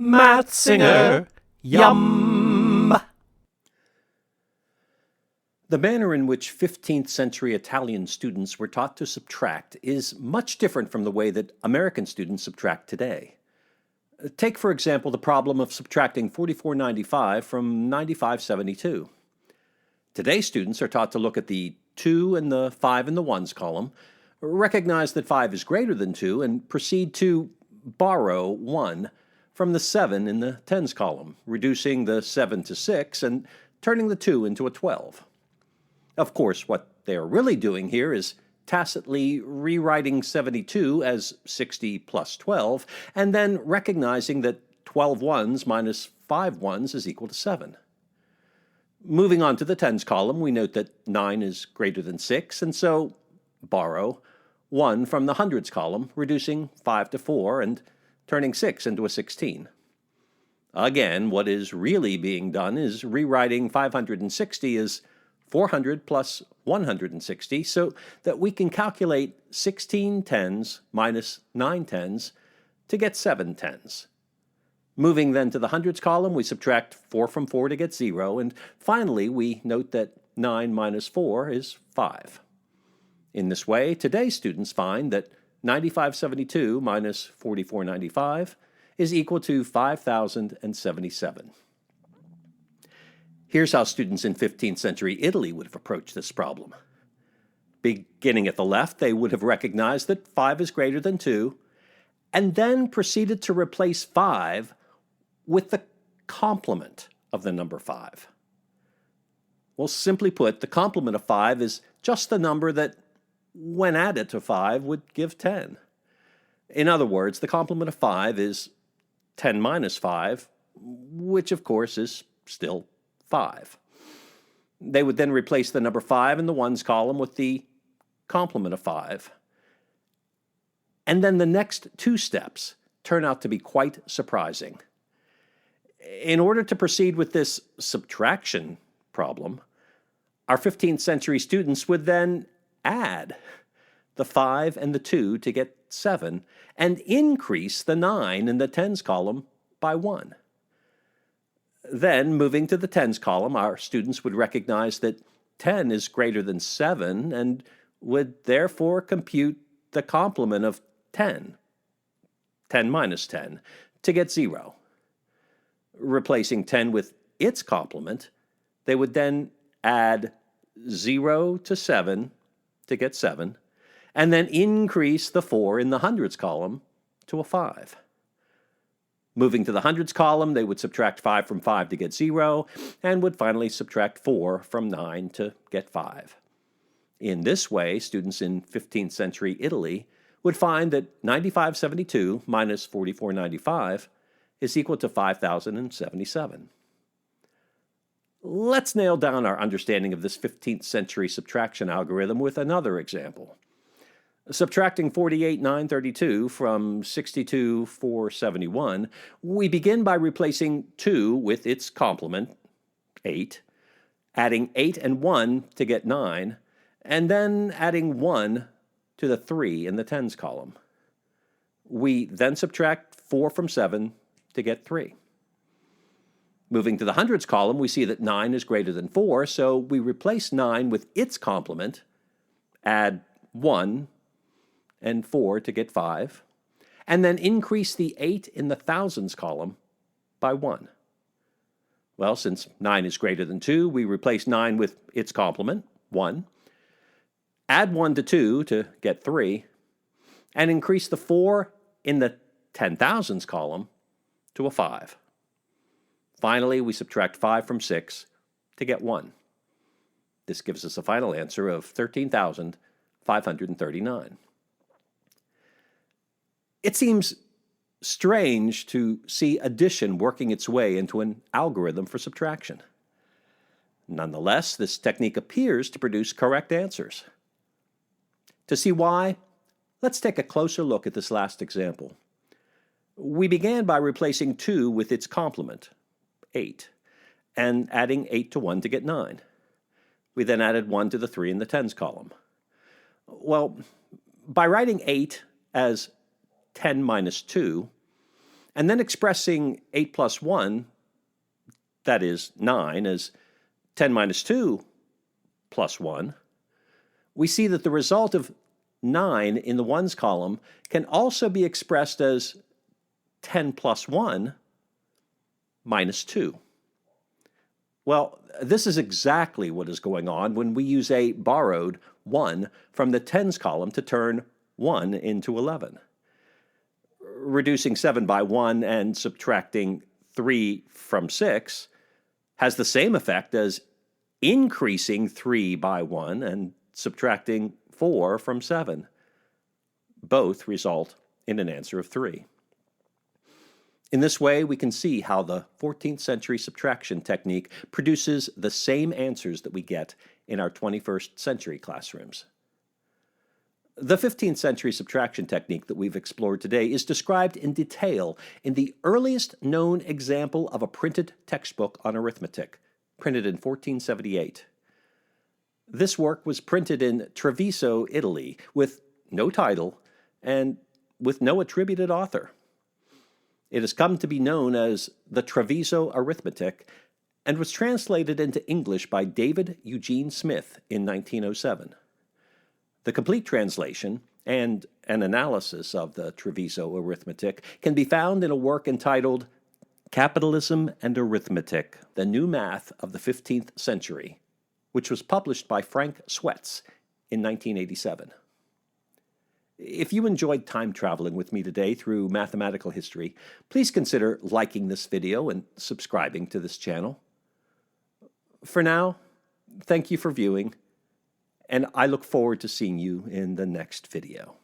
Math Singer, yum! The manner in which 15th century Italian students were taught to subtract is much different from the way that American students subtract today. Take, for example, the problem of subtracting 4495 from 9572. Today's students are taught to look at the 2 and the 5 in the ones column, recognize that 5 is greater than 2, and proceed to borrow 1 from the 7 in the tens column, reducing the 7 to 6 and turning the 2 into a 12. Of course, what they are really doing here is tacitly rewriting 72 as 60 plus 12, and then recognizing that 12 ones minus 5 ones is equal to 7. Moving on to the tens column, we note that 9 is greater than 6, and so borrow 1 from the hundreds column, reducing 5 to 4 and turning 6 into a 16. Again, what is really being done is rewriting 560 as 400 plus 160 so that we can calculate 16 tens minus 9 tens to get 7 tens. Moving then to the hundreds column, we subtract 4 from 4 to get 0, and finally we note that 9 minus 4 is 5. In this way, today's students find that 9572 minus 4495 is equal to 5077. Here's how students in 15th century Italy would have approached this problem. Beginning at the left, they would have recognized that 5 is greater than 2, and then proceeded to replace 5 with the complement of the number 5. Well, simply put, the complement of 5 is just the number that, when added to 5, would give 10. In other words, the complement of 5 is 10 minus 5, which of course is still 5. They would then replace the number 5 in the ones column with the complement of 5. And then the next two steps turn out to be quite surprising. In order to proceed with this subtraction problem, our 15th century students would then add the 5 and the 2 to get 7, and increase the 9 in the tens column by 1. Then, moving to the tens column, our students would recognize that 10 is greater than 7 and would therefore compute the complement of 10, 10 minus 10, to get 0. Replacing 10 with its complement, they would then add 0 to 7 to get 7, and then increase the 4 in the hundreds column to a 5. Moving to the hundreds column, they would subtract 5 from 5 to get 0, and would finally subtract 4 from 9 to get 5. In this way, students in 15th century Italy would find that 9572 minus 4495 is equal to 5077. Let's nail down our understanding of this 15th century subtraction algorithm with another example. Subtracting 48,932 from 62,471, we begin by replacing 2 with its complement, 8, adding 8 and 1 to get 9, and then adding 1 to the 3 in the tens column. We then subtract 4 from 7 to get 3. Moving to the hundreds column, we see that 9 is greater than 4, so we replace 9 with its complement, add 1 and 4 to get 5, and then increase the 8 in the thousands column by 1. Well, since 9 is greater than 2, we replace 9 with its complement, 1, add 1 to 2 to get 3, and increase the 4 in the 10,000s column to a 5. Finally, we subtract 5 from 6 to get 1. This gives us a final answer of 13,539. It seems strange to see addition working its way into an algorithm for subtraction. Nonetheless, this technique appears to produce correct answers. To see why, let's take a closer look at this last example. We began by replacing 2 with its complement, 8, and adding 8 to 1 to get 9. We then added 1 to the 3 in the tens column. Well, by writing 8 as 10 minus 2, and then expressing 8 plus 1, that is 9, as 10 minus 2 plus 1, we see that the result of 9 in the ones column can also be expressed as 10 plus 1 minus 2. Well, this is exactly what is going on when we use a borrowed 1 from the tens column to turn 1 into 11. Reducing 7 by 1 and subtracting 3 from 6 has the same effect as increasing 3 by 1 and subtracting 4 from 7. Both result in an answer of 3. In this way, we can see how the 14th century subtraction technique produces the same answers that we get in our 21st century classrooms. The 15th century subtraction technique that we've explored today is described in detail in the earliest known example of a printed textbook on arithmetic, printed in 1478. This work was printed in Treviso, Italy, with no title and with no attributed author. It has come to be known as the Treviso Arithmetic and was translated into English by David Eugene Smith in 1907. The complete translation and an analysis of the Treviso Arithmetic can be found in a work entitled Capitalism and Arithmetic, the New Math of the 15th Century, which was published by Frank Swets in 1987. If you enjoyed time traveling with me today through mathematical history, please consider liking this video and subscribing to this channel. For now, thank you for viewing, and I look forward to seeing you in the next video.